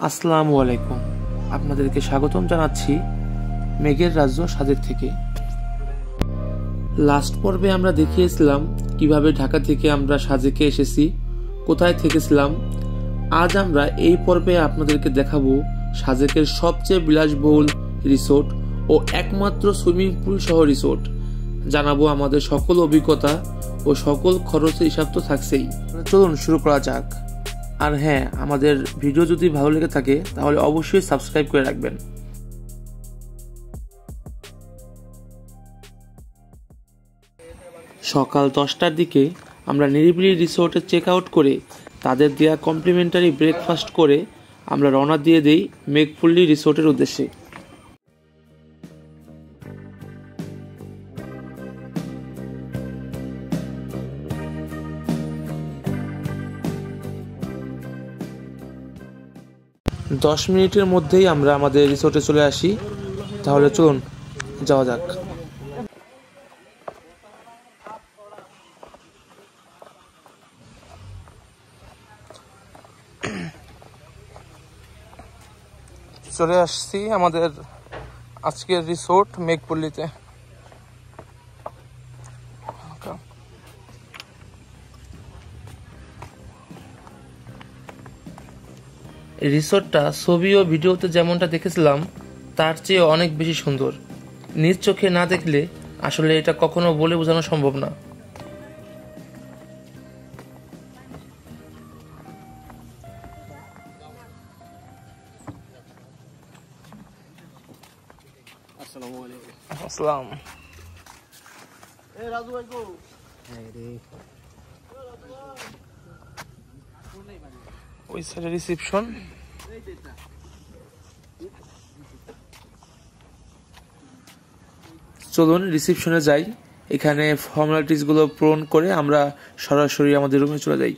আসসালামু আলাইকুম, আপনাদেরকে স্বাগতম জানাচ্ছি মেঘের রাজ্য সাজেক থেকে। লাস্ট পর্বে আমরা দেখিয়েছিলাম কিভাবে ঢাকা থেকে আমরা সাজেকে এসেছি, কোথায় থেকেছিলাম। আজ আমরা এই পর্বে আপনাদেরকে দেখাবো সাজেকের সবচেয়ে বিলাসবহুল রিসোর্ট ও একমাত্র সুইমিং পুল সহ রিসোর্ট। জানাবো আমাদের সকল অভিজ্ঞতা ও সকল খরচের হিসাব তো থাকছেই। চলুন শুরু করা যাক। আর হ্যাঁ, আমাদের ভিডিও যদি ভালো লেগে থাকে তাহলে অবশ্যই সাবস্ক্রাইব করে রাখবেন। সকাল 10টার দিকে আমরা নিরিবিলি রিসোর্টে চেক আউট করে তাদের দেওয়া কমপ্লিমেন্টারি ব্রেকফাস্ট করে আমরা রওনা দিয়ে দেই মেঘপল্লী রিসোর্টের উদ্দেশ্যে। দশ মিনিটের মধ্যেই আমরা আমাদের রিসোর্টে চলে আসি। তাহলে চলুন যাওয়া যাক। চলে আসছি আমাদের আজকের রিসোর্ট মেঘপল্লীতে। রিসোর্টটা ছবি ও ভিডিওতে যেমনটা দেখেছিলাম তার চেয়ে অনেক বেশি সুন্দর। নিজ চোখে না দেখলে আসলে এটা কখনো বলে বোঝানো সম্ভব না। আসসালাম। ওই সাইডে রিসেপশন। চলুন রিসেপশনে যাই। এখানে ফর্মালিটিস গুলো পূরণ করে আমরা সরাসরি আমাদের রুমে চলে যাই।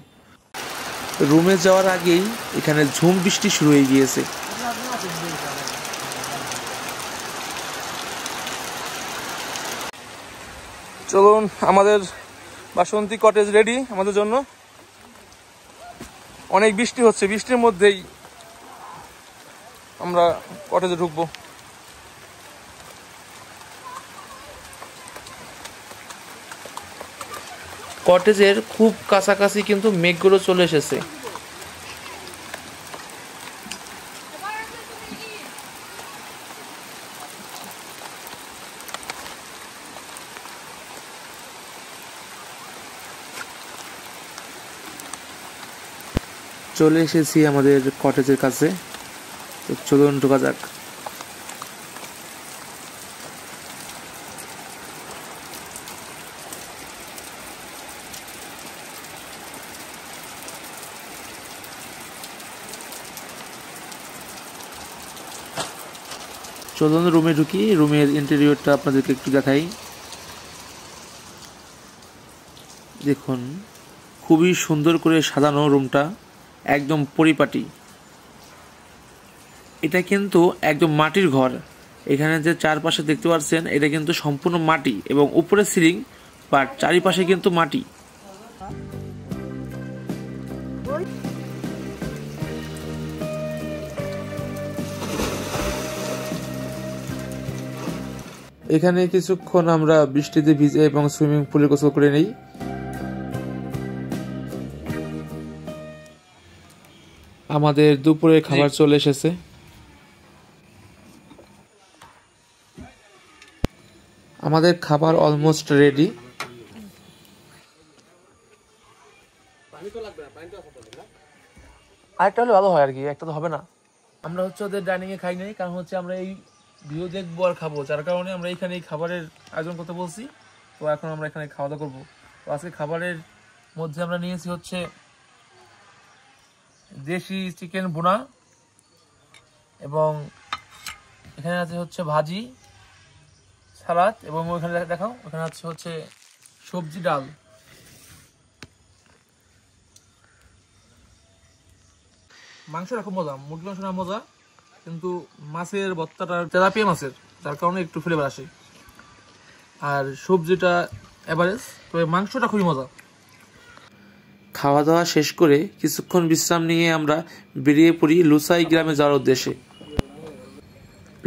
রুমে যাওয়ার আগেই এখানে ঝুম বৃষ্টি শুরু হয়ে গিয়েছে। চলুন, আমাদের বাসন্তী কটেজ রেডি আমাদের জন্য। অনেক বৃষ্টি হচ্ছে, বৃষ্টির মধ্যেই আমরা কটেজে ঢুকবো। কটেজের খুব কাছাকাছি কিন্তু মেঘগুলো চলে এসেছে। চলে এসেছি আমাদের কটেজের কাছে। তো চলুন ঢোকা যাক। চলুন রুমে ঢুকি। রুমের ইন্টেরিয়রটা আপনাদেরকে একটু দেখাই। দেখুন, খুবই সুন্দর করে সাজানো রুমটা, একদম পরিপাটি। এটা কিন্তু একদম মাটির ঘর। এখানে যে চারপাশে দেখতে পাচ্ছেন এটা কিন্তু সম্পূর্ণ মাটি এবং উপরে সিলিং, বাট চারিপাশে কিন্তু মাটি। এখানে কিছুক্ষণ আমরা বৃষ্টিতে ভিজে এবং সুইমিং পুলে গোসল করে নেই। আমাদের দুপুরে খাবার চলে এসেছে। আমাদের খাবার অলমোস্ট রেডি। আরেকটা হলে ভালো হয় আর কি, একটা তো হবে না। আমরা হচ্ছে ওদের ডাইনিং এ খাই নাই, কারণ হচ্ছে আমরা এই ভিউ দেখবো আর খাবো, যার কারণে আমরা এখানে খাবারের আয়োজন করতে বলছি। তো এখন আমরা এখানে খাওয়া দাওয়া করবো। তো আজকে খাবারের মধ্যে আমরা নিয়েছি হচ্ছে দেশি চিকেন ভুনা, এবং এখানে আছে হচ্ছে ভাজি, সালাদ, এবং ওইখানে দেখাও ওখানে আছে হচ্ছে সবজি ডাল। মাংসটা খুব মজা, মুরগি মাংস না মজা, কিন্তু মাছের ভর্তাটা তেলাপিয়া মাছের, যার কারণে একটু ফ্লেভার আসে। আর সবজিটা এভারেজ, তবে মাংসটা খুবই মজা। খাওয়া দাওয়া শেষ করে কিছুক্ষণ বিশ্রাম নিয়ে আমরা বেরিয়ে পড়ি লুসাই গ্রামে যাওয়ার উদ্দেশ্যে।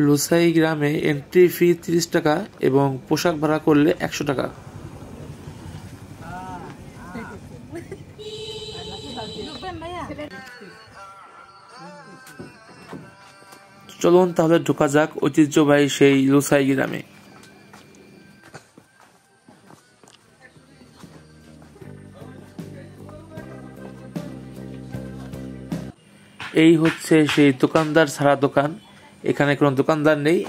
লুসাই গ্রামে এন্ট্রি ফি 30 টাকা এবং পোশাক ভাড়া করলে 100 টাকা। চলুন তাহলে ঢোকা যাক ঐতিহ্যবাহী সেই লুসাই গ্রামে। এই হচ্ছে সেই দোকানদার ছাড়া দোকান, এখানে কোনো দোকানদার নেই।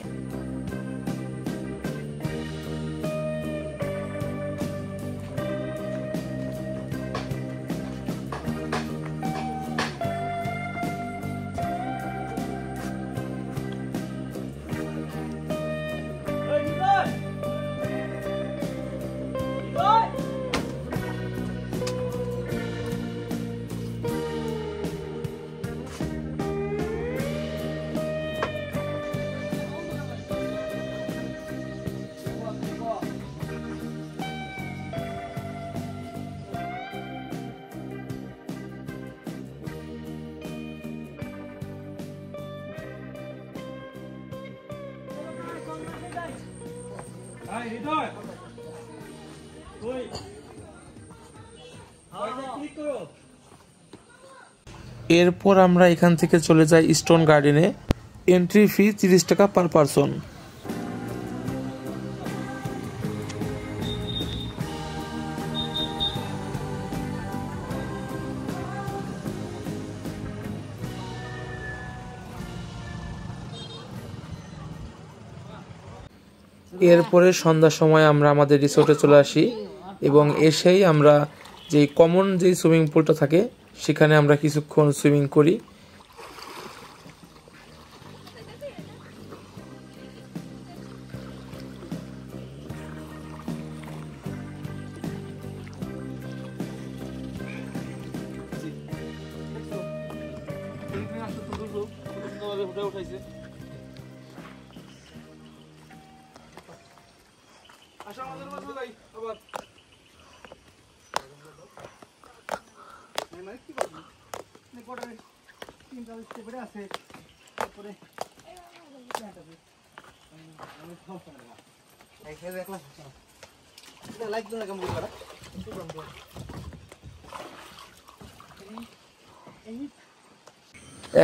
এরপর আমরা এখান থেকে চলে যাই স্টোন গার্ডেনে। এন্ট্রি ফি 30 টাকা পার পারসন। এরপরে সন্ধ্যার সময় আমরা আমাদের রিসোর্টে চলে আসি এবং এসেই আমরা যে কমন যে সুইমিং পুলটা থাকে সেখানে আমরা কিছুক্ষণ সুইমিং করি।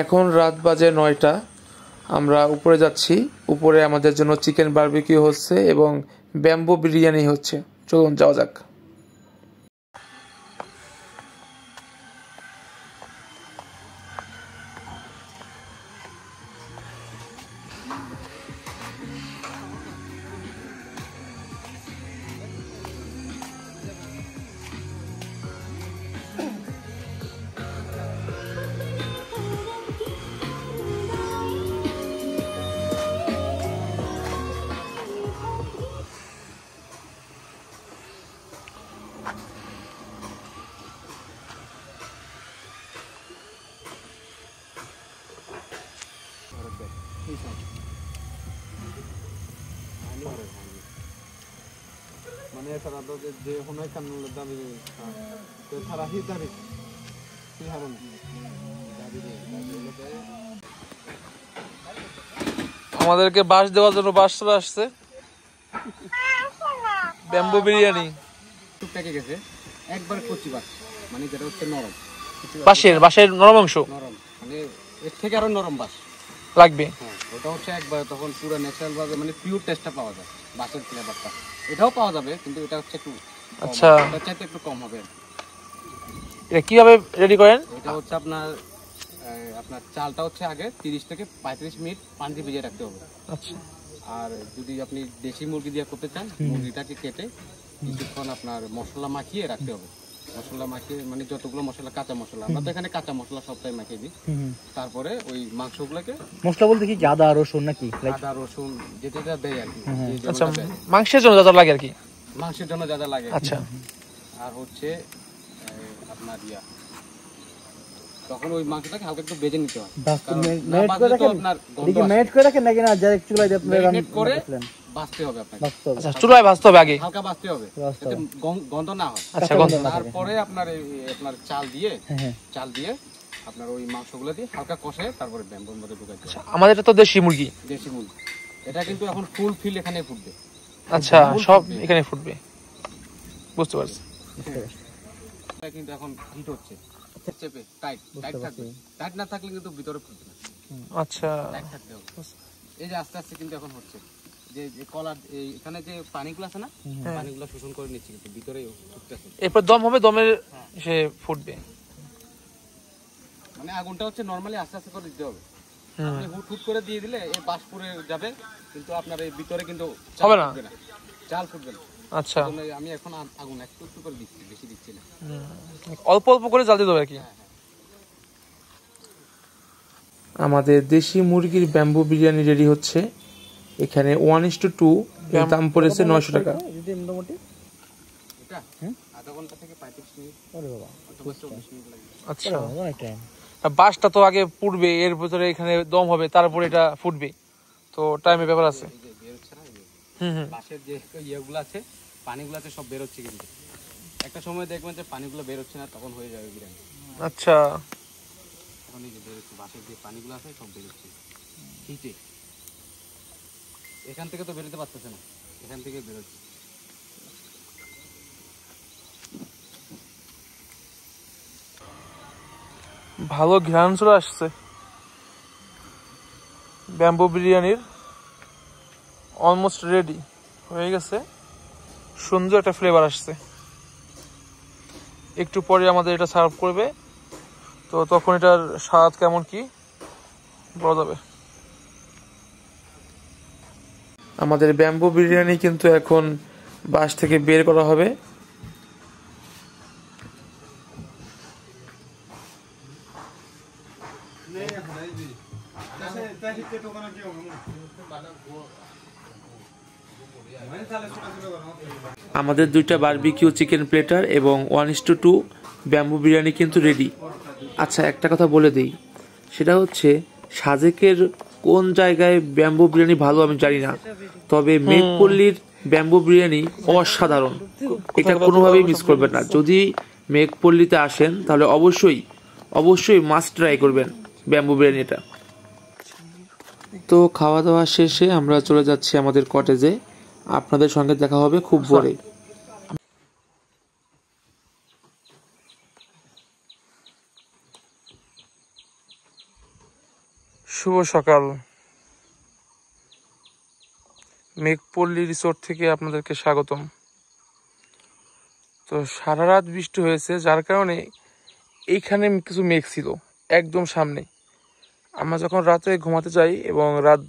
এখন রাত বাজে 9টা। আমরা উপরে যাচ্ছি। উপরে আমাদের জন্য চিকেন বারবিকিউ হচ্ছে এবং ব্যাম্বু বিরিয়ানি হচ্ছে। চলুন যাওয়া যাক। আমাদেরকে বাঁশ দেওয়ার জন্য বাঁশ চলে আসছে। ব্যাম্বু বিরিয়ানি গেছে একবার কচি বাঁশ, মানে যেটা হচ্ছে নরম বাঁশের নরম অংশ, নরম মানে এর থেকে আরো নরম বাঁশ লাগবে। হ্যাঁ, ওটা হচ্ছে একবার তখন পুরো ন্যাচারাল ভাবে মানে পিওর টেস্টটা পাওয়া যায়, বাঁশের ফ্লেভারটা। এটাও পাওয়া যাবে কিন্তু এটা হচ্ছে একটু আচ্ছা, এটা চাইতে একটু কম হবে। এটা কিভাবে রেডি করেন? এটা হচ্ছে আপনার চালটা হচ্ছে আগে 30 থেকে 35 মিনিট পানিতে ভিজিয়ে রাখতে হবে। আচ্ছা, আর যদি আপনি দেশি মুরগি দিয়ে করতে চান, মুরগিটাকে কেটে কিছুক্ষণ আপনার মশলা মাখিয়ে রাখতে হবে। মশলা মাখিয়ে মানে যতগুলো মশলা, কাঁচা মশলা, আমরা তো এখানে কাঁচা মশলা সবটাই মাখিয়ে দিই। তারপরে ওই মাংসগুলোকে, মশলা বলতে কি আদা রসুন নাকি? আদা রসুন যেটা দেয় আর কি। আচ্ছা, মাংসের জন্য যা যা লাগে আর কি, মাংসের জন্য যা যা লাগে। আচ্ছা, আর হচ্ছে আপনার তখন ওই মাংসটাকে হালকা একটু ভেজে নিতে হয়। ম্যারিনেট করে রাখেন নাকি না ডাইরেক্ট চুলায় দিয়ে আপনি রান্না করেন? ভাজতে হবে আপনাকে। আচ্ছা, চুলায় ভাজতে হবে আগে, হালকা ভাজতে হবে যাতে গন্ধ না হয়। আচ্ছা, গন্ধ না। তারপরে আপনার আপনার চাল দিয়ে আপনার ওই মাংসগুলো দিয়ে হালকা কষে তারপরে ব্যাম্বোর মধ্যে ঢুকাই দিতে হবে। আমাদের এটা তো দেশি মুরগি। এটা কিন্তু এখন ফুল ফিল এখানে ফুটবে। আচ্ছা, সব এখানে ফুটবে, বুঝতে পারছি। এটা কিন্তু এখন হিট হচ্ছে, চেপে টাইট থাকবে, টাইট না থাকলে কিন্তু ভিতরে ফুটবে না। আচ্ছা, টাইট থাকতে হবে। এই যে আস্তে আস্তে কিন্তু এখন হচ্ছে যে কলার এখানে যে পানিগুলো আছে না, পানিগুলো শোষণ করে নিচ্ছে কিন্তু ভিতরে ফুটতেছে। এরপর দম হবে, দমের সে ফুটবে। মানে আগুনটা হচ্ছে নরমালি আস্তে আস্তে করে দিতে হবে। আপনি হুট করে দিয়ে দিলে এই বাষ্পুরে যাবে, কিন্তু আপনার এই ভিতরে কিন্তু হবে না, চাল ফুটবে না। আচ্ছা, আমি এখন আগুন একটু করে দিচ্ছি, বেশি দিচ্ছি না, অল্প অল্প করে জ্বাল দিতে হবে আর কি। আমাদের দেশি মুরগির ব্যাম্বু বিরিয়ানি রেডি হচ্ছে। এখানে 1:2, এর দাম পড়েছে 900 টাকা। এটা আধা ঘন্টা থেকে 35 মিনিট। অথবা 24 মিনিট লাগে। আচ্ছা, বাসটা তো আগে ফুটবে, এর ভিতরে এখানে দম হবে, তারপরে এটা ফুটবে, তো টাইমের ব্যাপার আছে। এই যে বের হচ্ছে না, বাসের যে ইয়েগুলো আছে, পানিগুলো আছে, সব বের হচ্ছে, কিন্তু একটা সময় দেখবেন যে পানিগুলো বের হচ্ছে না, তখন হয়ে যাবে বিরিয়ানি। আচ্ছা, এখন এই যে বের হচ্ছে, বাসের যে পানিগুলো আছে সব বের হচ্ছে হিটে। এখান থেকে তো বেরোতে পারতেছে না, এখান থেকে বের হচ্ছে। ভালো ঘ্রাণ চলে আসছে ব্যাম্বু বিরিয়ানির। অলমোস্ট রেডি হয়ে গেছে, সুন্দর একটা ফ্লেভার আসছে। একটু পরে আমাদের এটা সার্ভ করবে, তো তখন এটার স্বাদ কেমন কি বলা যাবে। আমাদের ব্যাম্বু বিরিয়ানি কিন্তু এখন বাস থেকে বের করা হবে। আমাদের 2টা বারবিকিউ চিকেন প্লেটার এবং 1:2 ব্যাম্বু বিরিয়ানি কিন্তু রেডি। আচ্ছা, একটা কথা বলে দিই, সেটা হচ্ছে সাজেকের কোন জায়গায় ব্যাম্বু বিরিয়ানি ভালো আমি জানি না, তবে মেঘপল্লীর ব্যাম্বু বিরিয়ানি অসাধারণ, এটা কোনোভাবেই মিস করবেন না। যদি মেঘপল্লীতে আসেন তাহলে অবশ্যই মাস্ট ট্রাই করবেন ব্যাম্বু বিরিয়ানিটা। তো খাওয়া দাওয়া শেষে আমরা চলে যাচ্ছি আমাদের কটেজে। আপনাদের সঙ্গে দেখা হবে খুব ভোরে। শুভ সকাল, মেঘপল্লী রিসোর্ট থেকে আপনাদেরকে স্বাগতম। তো সারা রাত বৃষ্টি হয়েছে, যার কারণে এইখানে কিছু মেঘ ছিল একদম সামনে। আমরা যখন রাতে ঘুমাতে যাই এবং রাত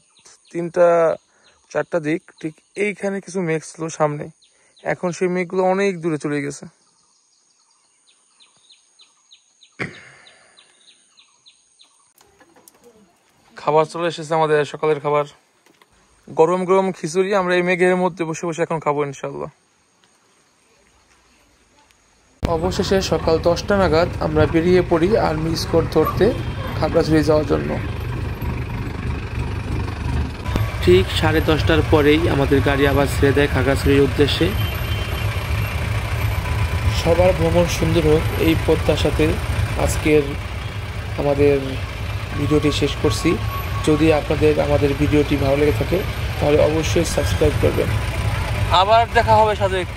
3টা-4টা দিক, ঠিক এইখানে কিছু মেঘ ছিল সামনে। এখন সেই মেঘগুলো অনেক দূরে চলে গেছে। খাবার চলে এসেছে, আমাদের সকালের খাবার, গরম গরম খিচুড়ি। আমরা এই মেঘের মধ্যে বসে বসে এখন খাবো ইনশাল্লাহ। অবশেষে সকাল 10টা নাগাদ আমরা বেরিয়ে পড়ি আর্মি স্কোর ধরতে খাগড়াছড়ি যাওয়ার জন্য। ঠিক 10:30টার পরেই আমাদের গাড়ি আবার ছেড়ে দেয় খাগড়াছড়ির উদ্দেশ্যে। সবার ভ্রমণ সুন্দর হোক এই প্রত্যাশাতে আজকের আমাদের ভিডিওটি শেষ করছি। যদি আপনাদের আমাদের ভিডিওটি ভালো লেগে থাকে তাহলে অবশ্যই সাবস্ক্রাইব করবেন। আবার দেখা হবে সাজেক।